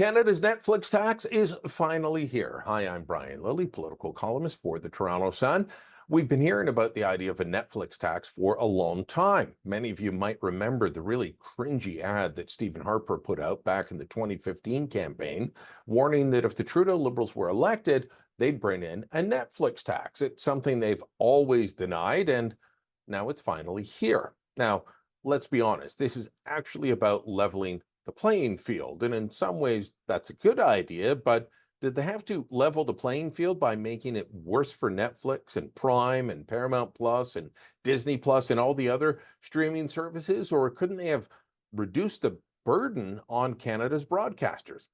Canada's Netflix tax is finally here. Hi, I'm Brian Lilly, political columnist for the Toronto Sun. We've been hearing about the idea of a Netflix tax for a long time. Many of you might remember the really cringy ad that Stephen Harper put out back in the 2015 campaign, warning that if the Trudeau Liberals were elected, they'd bring in a Netflix tax. It's something they've always denied, and now it's finally here. Now, let's be honest, this is actually about leveling the playing field. And in some ways, that's a good idea. But did they have to level the playing field by making it worse for Netflix and Prime and Paramount Plus and Disney Plus and all the other streaming services? Or couldn't they have reduced the burden on Canada's broadcasters?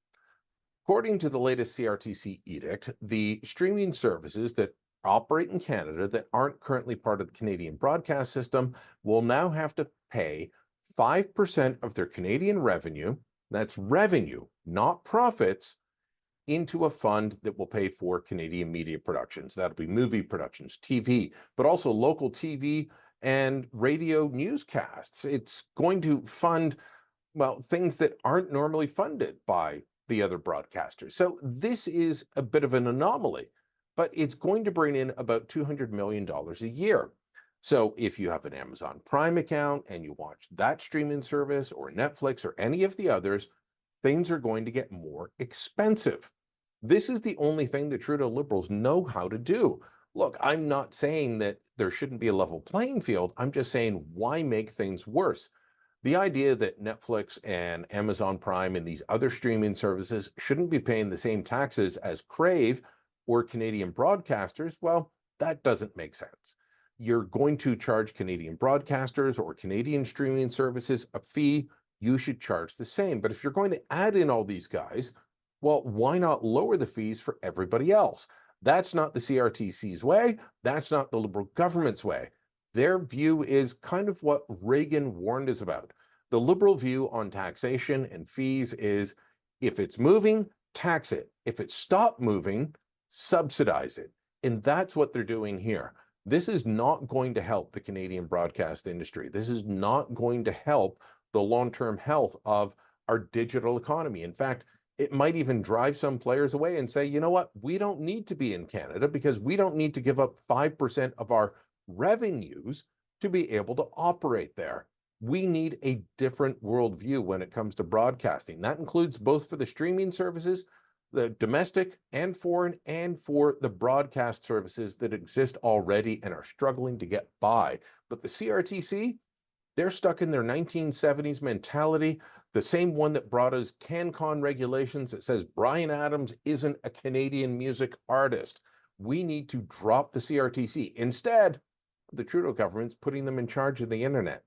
According to the latest CRTC edict, the streaming services that operate in Canada that aren't currently part of the Canadian broadcast system will now have to pay 5% of their Canadian revenue, that's revenue, not profits, into a fund that will pay for Canadian media productions. That'll be movie productions, TV, but also local TV and radio newscasts. It's going to fund, well, things that aren't normally funded by the other broadcasters. So this is a bit of an anomaly, but it's going to bring in about $200 million a year. So if you have an Amazon Prime account and you watch that streaming service or Netflix or any of the others, things are going to get more expensive. This is the only thing the Trudeau Liberals know how to do. Look, I'm not saying that there shouldn't be a level playing field. I'm just saying, why make things worse? The idea that Netflix and Amazon Prime and these other streaming services shouldn't be paying the same taxes as Crave or Canadian broadcasters, well, that doesn't make sense. You're going to charge Canadian broadcasters or Canadian streaming services a fee, you should charge the same. But if you're going to add in all these guys, well, why not lower the fees for everybody else? That's not the CRTC's way. That's not the Liberal government's way. Their view is kind of what Reagan warned us about. The Liberal view on taxation and fees is if it's moving, tax it. If it stopped moving, subsidize it. And that's what they're doing here. This is not going to help the Canadian broadcast industry. This is not going to help the long-term health of our digital economy. In fact, it might even drive some players away and say, you know what, we don't need to be in Canada because we don't need to give up 5% of our revenues to be able to operate there. We need a different worldview when it comes to broadcasting. That includes both for the streaming services, the domestic and foreign, and for the broadcast services that exist already and are struggling to get by. But the CRTC, they're stuck in their 1970s mentality, the same one that brought us CanCon regulations that says Bryan Adams isn't a Canadian music artist. We need to drop the CRTC. Instead, the Trudeau government's putting them in charge of the internet.